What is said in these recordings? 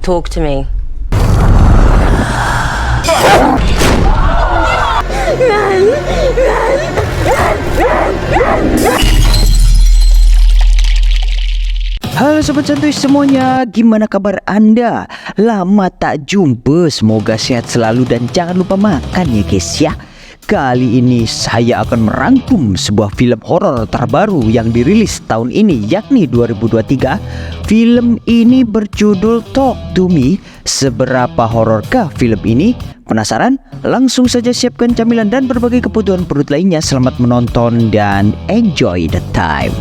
Talk to me. Halo Sobat Santuy semuanya, gimana kabar Anda? Lama tak jumpa, semoga sehat selalu dan jangan lupa makan ya guys ya. Kali ini saya akan merangkum sebuah film horor terbaru yang dirilis tahun ini, yakni 2023. Film ini berjudul Talk to Me. Seberapa hororkah film ini? Penasaran? Langsung saja siapkan camilan dan berbagai kebutuhan perut lainnya. Selamat menonton dan enjoy the time.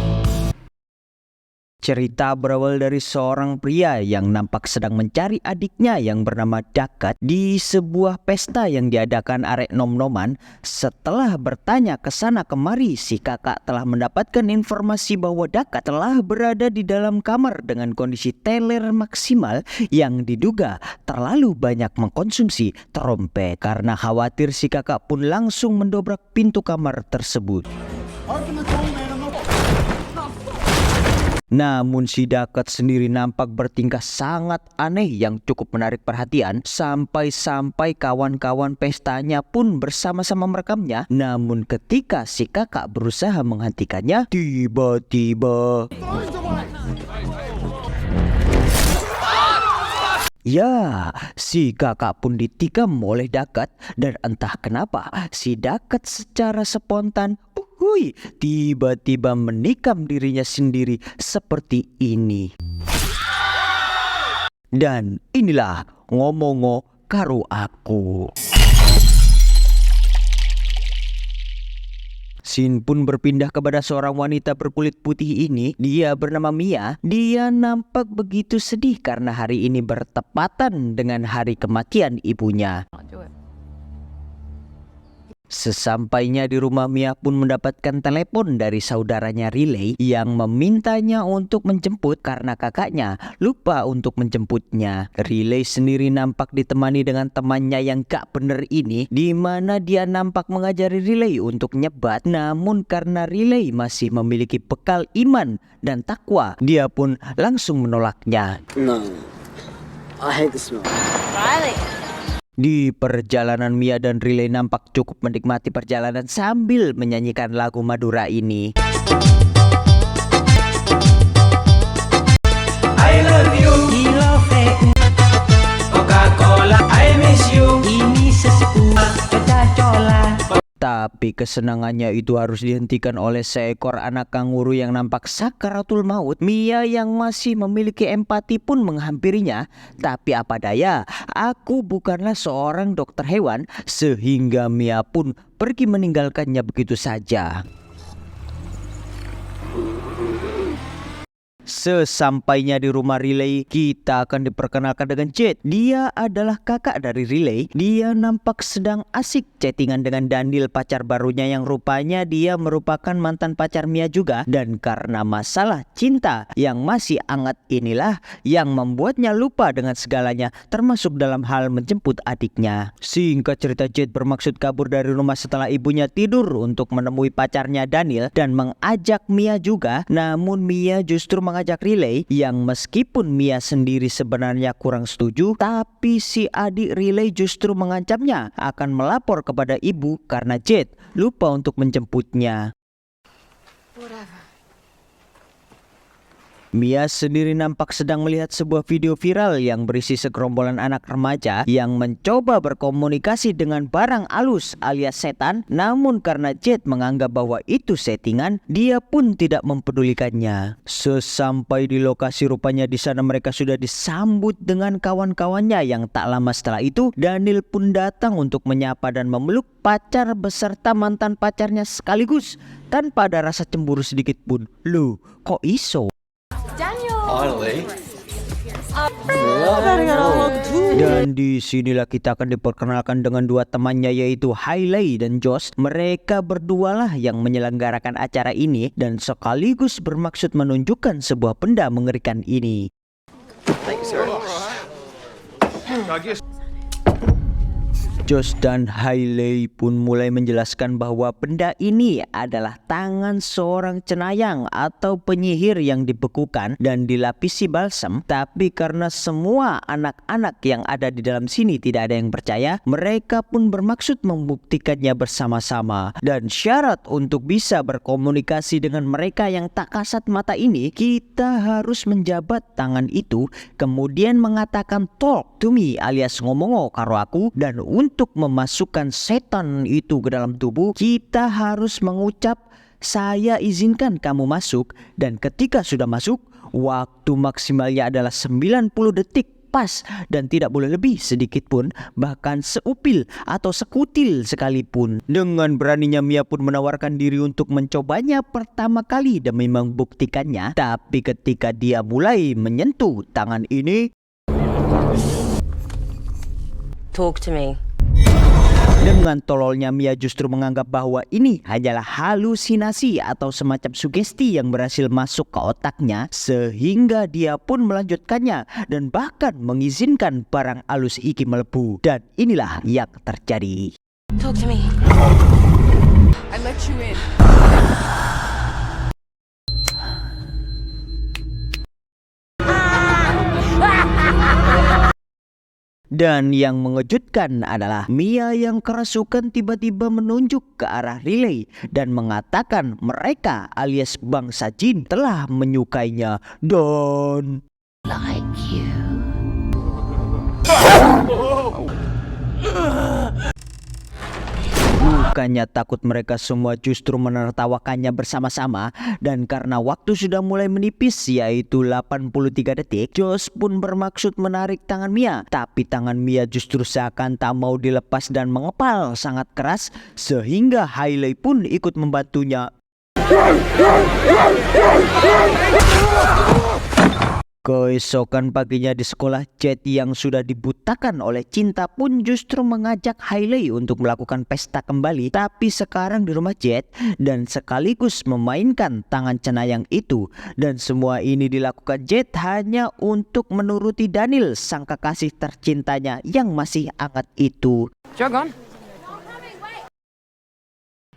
Cerita berawal dari seorang pria yang nampak sedang mencari adiknya yang bernama Dakat di sebuah pesta yang diadakan arek nom-noman. Setelah bertanya ke sana kemari, si kakak telah mendapatkan informasi bahwa Dakat telah berada di dalam kamar dengan kondisi teler maksimal yang diduga terlalu banyak mengkonsumsi trompe. Karena khawatir, si kakak pun langsung mendobrak pintu kamar tersebut. Namun si Dakat sendiri nampak bertingkah sangat aneh yang cukup menarik perhatian, sampai-sampai kawan-kawan pestanya pun bersama-sama merekamnya. Namun ketika si kakak berusaha menghentikannya, tiba-tiba ya, si kakak pun ditikam oleh Dakat, dan entah kenapa si Dakat secara spontan tiba-tiba menikam dirinya sendiri seperti ini. Dan inilah ngomongo karo aku. Scene pun berpindah kepada seorang wanita berkulit putih ini. Dia bernama Mia. Dia nampak begitu sedih karena hari ini bertepatan dengan hari kematian ibunya. Sesampainya di rumah, Mia pun mendapatkan telepon dari saudaranya Riley yang memintanya untuk menjemput karena kakaknya lupa untuk menjemputnya. Riley sendiri nampak ditemani dengan temannya yang gak bener ini, di mana dia nampak mengajari Riley untuk nyebat. Namun karena Riley masih memiliki bekal iman dan takwa, dia pun langsung menolaknya. No, I hate the smell. Riley. Di perjalanan, Mia dan Riley nampak cukup menikmati perjalanan sambil menyanyikan lagu Madura ini. I love you, Coca-Cola, I miss you. Ini sesebuah Coca-Cola. Tapi kesenangannya itu harus dihentikan oleh seekor anak kanguru yang nampak sakaratul maut. Mia yang masih memiliki empati pun menghampirinya. Tapi apa daya, aku bukanlah seorang dokter hewan, sehingga Mia pun pergi meninggalkannya begitu saja. Sesampainya di rumah Riley, kita akan diperkenalkan dengan Jade. Dia adalah kakak dari Riley. Dia nampak sedang asik chattingan dengan Daniel, pacar barunya, yang rupanya dia merupakan mantan pacar Mia juga. Dan karena masalah cinta yang masih hangat inilah yang membuatnya lupa dengan segalanya, termasuk dalam hal menjemput adiknya. Singkat cerita, Jade bermaksud kabur dari rumah setelah ibunya tidur untuk menemui pacarnya Daniel dan mengajak Mia juga. Namun Mia justru mengajak Riley, yang meskipun Mia sendiri sebenarnya kurang setuju, tapi si adik Riley justru mengancamnya akan melapor kepada ibu karena Jade lupa untuk menjemputnya. Mia sendiri nampak sedang melihat sebuah video viral yang berisi segerombolan anak remaja yang mencoba berkomunikasi dengan barang alus alias setan. Namun karena Jade menganggap bahwa itu settingan, dia pun tidak mempedulikannya. Sesampai di lokasi, rupanya di sana mereka sudah disambut dengan kawan-kawannya. Yang tak lama setelah itu, Daniel pun datang untuk menyapa dan memeluk pacar beserta mantan pacarnya sekaligus tanpa ada rasa cemburu sedikit pun. Loh, kok iso? Dan disinilah kita akan diperkenalkan dengan dua temannya, yaitu Hailey dan Josh. Mereka berdualah yang menyelenggarakan acara ini dan sekaligus bermaksud menunjukkan sebuah benda mengerikan ini. Josh dan Hailey pun mulai menjelaskan bahwa benda ini adalah tangan seorang cenayang atau penyihir yang dibekukan dan dilapisi balsam. Tapi karena semua anak-anak yang ada di dalam sini tidak ada yang percaya, mereka pun bermaksud membuktikannya bersama-sama. Dan syarat untuk bisa berkomunikasi dengan mereka yang tak kasat mata ini, kita harus menjabat tangan itu, kemudian mengatakan talk to me alias ngomong karo aku. Dan untuk memasukkan setan itu ke dalam tubuh, kita harus mengucap saya izinkan kamu masuk. Dan ketika sudah masuk, waktu maksimalnya adalah 90 detik pas dan tidak boleh lebih sedikit pun, bahkan seupil atau sekutil sekalipun. Dengan beraninya Mia pun menawarkan diri untuk mencobanya pertama kali demi membuktikannya. Tapi ketika dia mulai menyentuh tangan ini, Talk to me. dengan tololnya Mia justru menganggap bahwa ini hanyalah halusinasi atau semacam sugesti yang berhasil masuk ke otaknya, sehingga dia pun melanjutkannya dan bahkan mengizinkan barang alus iki melebu. Dan inilah yang terjadi. Talk to me. I let you in. Dan yang mengejutkan adalah Mia yang kerasukan tiba-tiba menunjuk ke arah Riley dan mengatakan mereka alias bangsa jin telah menyukainya dan Like you. bukannya takut, mereka semua justru menertawakannya bersama-sama. Dan karena waktu sudah mulai menipis, yaitu 83 detik, Josh pun bermaksud menarik tangan Mia. Tapi tangan Mia justru seakan tak mau dilepas dan mengepal sangat keras, sehingga Hailey pun ikut membantunya. Keesokan paginya di sekolah, Jet yang sudah dibutakan oleh cinta pun justru mengajak Hailey untuk melakukan pesta kembali, tapi sekarang di rumah Jet, dan sekaligus memainkan tangan cenayang itu. Dan semua ini dilakukan Jet hanya untuk menuruti Daniel, sang kekasih tercintanya yang masih hangat itu. Jog on.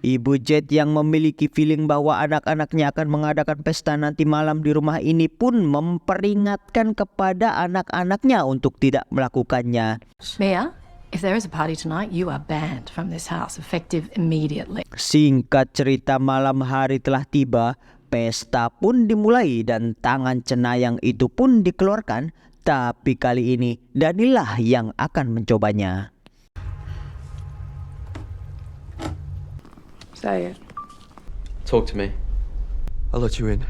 Ibu Jet yang memiliki feeling bahwa anak-anaknya akan mengadakan pesta nanti malam di rumah ini pun memperingatkan kepada anak-anaknya untuk tidak melakukannya. Mia, if there is a party tonight, you are banned from this house, effective immediately. Singkat cerita, malam hari telah tiba, pesta pun dimulai dan tangan cenayang itu pun dikeluarkan. Tapi kali ini Danilah yang akan mencobanya. Say it. Talk to me. I'll let you in.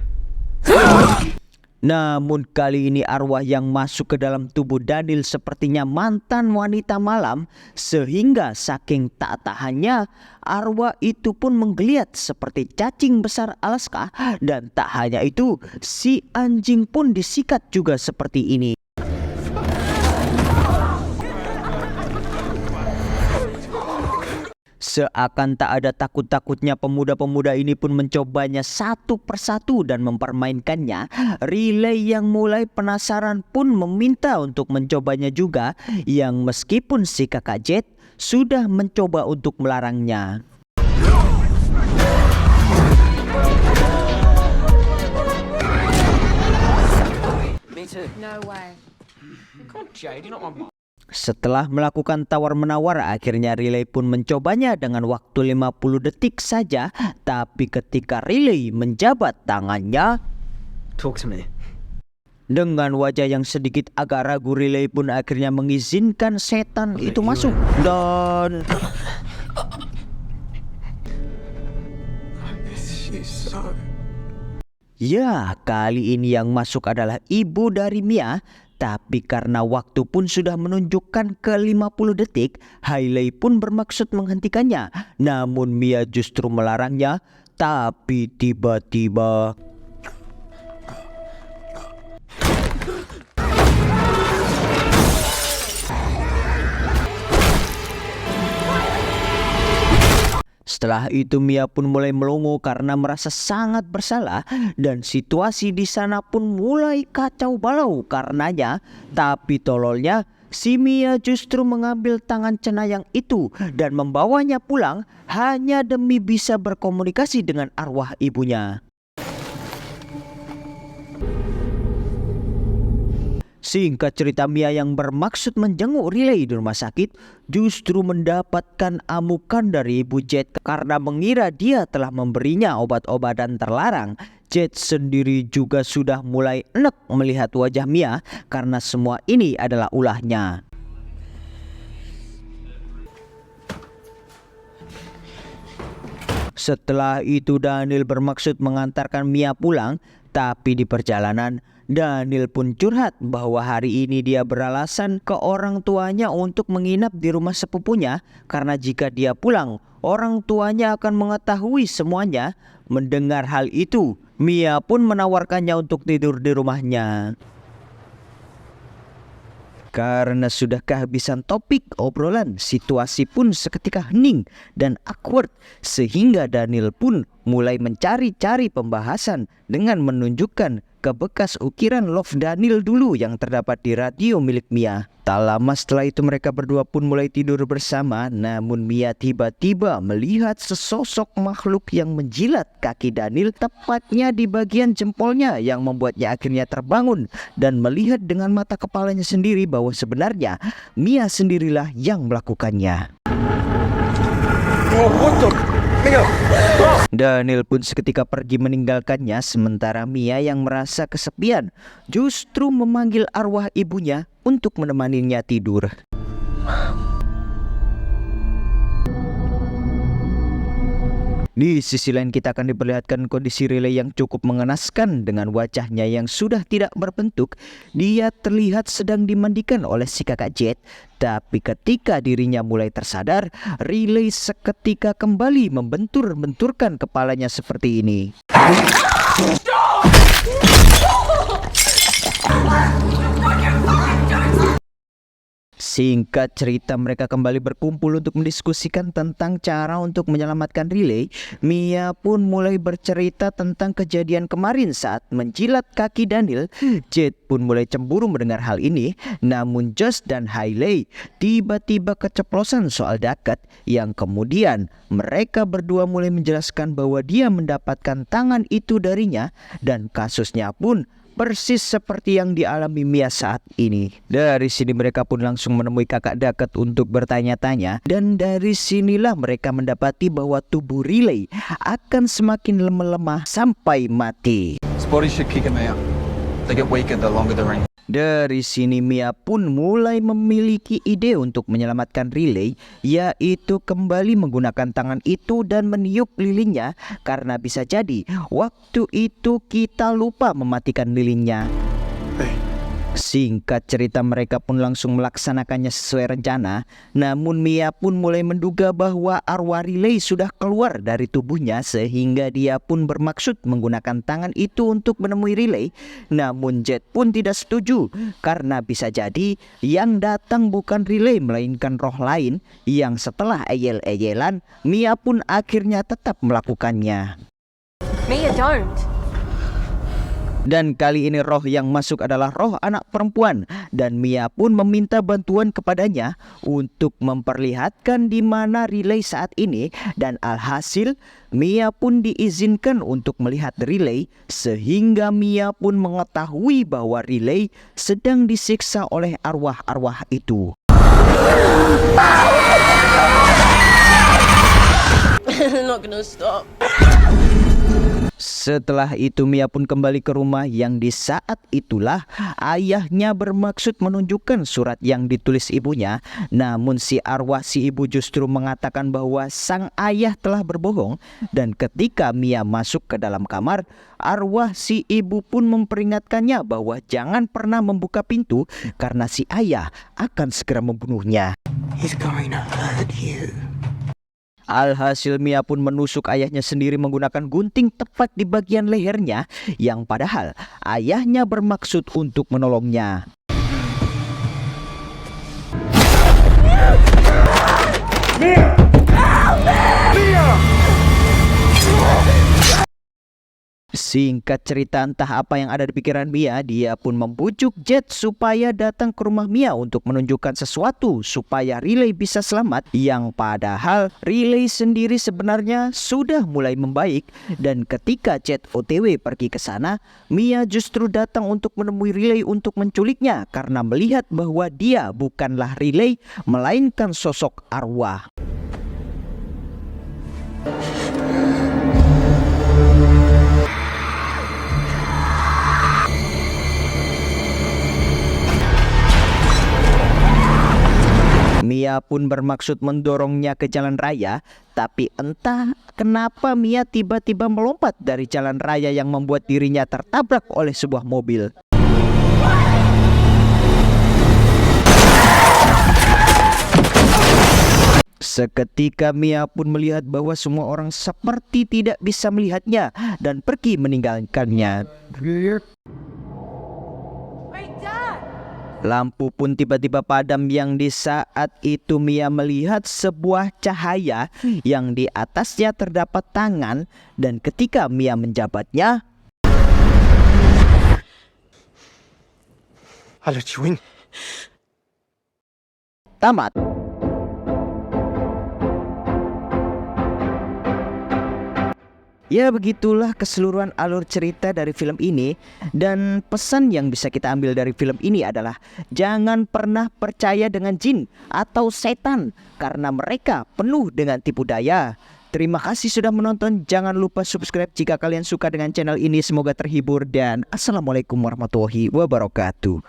Namun kali ini arwah yang masuk ke dalam tubuh Daniel sepertinya mantan wanita malam, sehingga saking tak tahannya arwah itu pun menggeliat seperti cacing besar Alaska. Dan tak hanya itu, si anjing pun disikat juga seperti ini. Seakan tak ada takut-takutnya, pemuda-pemuda ini pun mencobanya satu persatu dan mempermainkannya. Riley yang mulai penasaran pun meminta untuk mencobanya juga, yang meskipun si kakak Jet sudah mencoba untuk melarangnya. Me too. No way. Come on, Jade. You're not my. Setelah melakukan tawar-menawar, akhirnya Riley pun mencobanya dengan waktu 50 detik saja. Tapi ketika Riley menjabat tangannya, Talk to me. dengan wajah yang sedikit agak ragu, Riley pun akhirnya mengizinkan setan itu masuk. Dan ya, kali ini yang masuk adalah ibu dari Mia. Tapi karena waktu pun sudah menunjukkan ke 50 detik, Hailey pun bermaksud menghentikannya. Namun Mia justru melarangnya. Tapi tiba-tiba setelah itu Mia pun mulai melongo karena merasa sangat bersalah, dan situasi di sana pun mulai kacau balau karenanya. Tapi tololnya si Mia justru mengambil tangan cenayang itu dan membawanya pulang hanya demi bisa berkomunikasi dengan arwah ibunya. Singkat cerita, Mia yang bermaksud menjenguk Riley di rumah sakit justru mendapatkan amukan dari ibu Jet karena mengira dia telah memberinya obat-obatan terlarang. Jet sendiri juga sudah mulai enek melihat wajah Mia karena semua ini adalah ulahnya. Setelah itu Daniel bermaksud mengantarkan Mia pulang, tapi di perjalanan Daniel pun curhat bahwa hari ini dia beralasan ke orang tuanya untuk menginap di rumah sepupunya karena jika dia pulang, orang tuanya akan mengetahui semuanya. Mendengar hal itu, Mia pun menawarkannya untuk tidur di rumahnya. Karena sudah kehabisan topik obrolan, situasi pun seketika hening dan awkward sehingga Daniel pun mulai mencari-cari pembahasan dengan menunjukkan ke bekas ukiran love Daniel dulu yang terdapat di radio milik Mia. Tak lama setelah itu mereka berdua pun mulai tidur bersama, namun Mia tiba-tiba melihat sesosok makhluk yang menjilat kaki Daniel tepatnya di bagian jempolnya yang membuatnya akhirnya terbangun dan melihat dengan mata kepalanya sendiri bahwa sebenarnya Mia sendirilah yang melakukannya. Daniel pun seketika pergi meninggalkannya, sementara Mia yang merasa kesepian justru memanggil arwah ibunya untuk menemaninya tidur. Di sisi lain kita akan diperlihatkan kondisi Riley yang cukup mengenaskan dengan wajahnya yang sudah tidak berbentuk. Dia terlihat sedang dimandikan oleh si kakak Jet. Tapi ketika dirinya mulai tersadar, Riley seketika kembali membentur-benturkan kepalanya seperti ini. Singkat cerita, mereka kembali berkumpul untuk mendiskusikan tentang cara untuk menyelamatkan Riley. Mia pun mulai bercerita tentang kejadian kemarin saat menjilat kaki Daniel. Jet pun mulai cemburu mendengar hal ini. Namun Josh dan Hailey tiba-tiba keceplosan soal Dakat, yang kemudian mereka berdua mulai menjelaskan bahwa dia mendapatkan tangan itu darinya dan kasusnya pun persis seperti yang dialami Mia saat ini. Dari sini mereka pun langsung menemui kakak Dakat untuk bertanya-tanya, dan dari sinilah mereka mendapati bahwa tubuh Riley akan semakin lemah sampai mati. His body should kick him out. They get weaker the longer the ring. Dari sini Mia pun mulai memiliki ide untuk menyelamatkan Riley, yaitu kembali menggunakan tangan itu dan meniup lilinnya, karena bisa jadi waktu itu kita lupa mematikan lilinnya. Singkat cerita, mereka pun langsung melaksanakannya sesuai rencana. Namun Mia pun mulai menduga bahwa arwah Riley sudah keluar dari tubuhnya, sehingga dia pun bermaksud menggunakan tangan itu untuk menemui Riley. Namun Jet pun tidak setuju, karena bisa jadi yang datang bukan Riley melainkan roh lain, yang setelah eyel-eyelan Mia pun akhirnya tetap melakukannya. Mia, don't. Dan kali ini roh yang masuk adalah roh anak perempuan, dan Mia pun meminta bantuan kepadanya untuk memperlihatkan di mana Riley saat ini, dan alhasil Mia pun diizinkan untuk melihat Riley, sehingga Mia pun mengetahui bahwa Riley sedang disiksa oleh arwah-arwah itu. Not gonna stop. Setelah itu Mia pun kembali ke rumah, yang di saat itulah ayahnya bermaksud menunjukkan surat yang ditulis ibunya. Namun si arwah si ibu justru mengatakan bahwa sang ayah telah berbohong. Dan ketika Mia masuk ke dalam kamar, arwah si ibu pun memperingatkannya bahwa jangan pernah membuka pintu karena si ayah akan segera membunuhnya. He's going to hurt you. Alhasil Mia pun menusuk ayahnya sendiri menggunakan gunting tepat di bagian lehernya, yang padahal ayahnya bermaksud untuk menolongnya. Singkat cerita, entah apa yang ada di pikiran Mia, dia pun membujuk Jet supaya datang ke rumah Mia untuk menunjukkan sesuatu supaya Riley bisa selamat. Yang padahal Riley sendiri sebenarnya sudah mulai membaik, dan ketika Jet OTW pergi ke sana, Mia justru datang untuk menemui Riley untuk menculiknya karena melihat bahwa dia bukanlah Riley melainkan sosok arwah. Mia pun bermaksud mendorongnya ke jalan raya, tapi entah kenapa Mia tiba-tiba melompat dari jalan raya yang membuat dirinya tertabrak oleh sebuah mobil. Seketika Mia pun melihat bahwa semua orang seperti tidak bisa melihatnya dan pergi meninggalkannya. Lampu pun tiba-tiba padam yang di saat itu Mia melihat sebuah cahaya yang di atasnya terdapat tangan, dan ketika Mia menjabatnya, I let you in. tamat. Ya, begitulah keseluruhan alur cerita dari film ini. Dan pesan yang bisa kita ambil dari film ini adalah jangan pernah percaya dengan jin atau setan, karena mereka penuh dengan tipu daya. Terima kasih sudah menonton. Jangan lupa subscribe jika kalian suka dengan channel ini. Semoga terhibur dan assalamualaikum warahmatullahi wabarakatuh.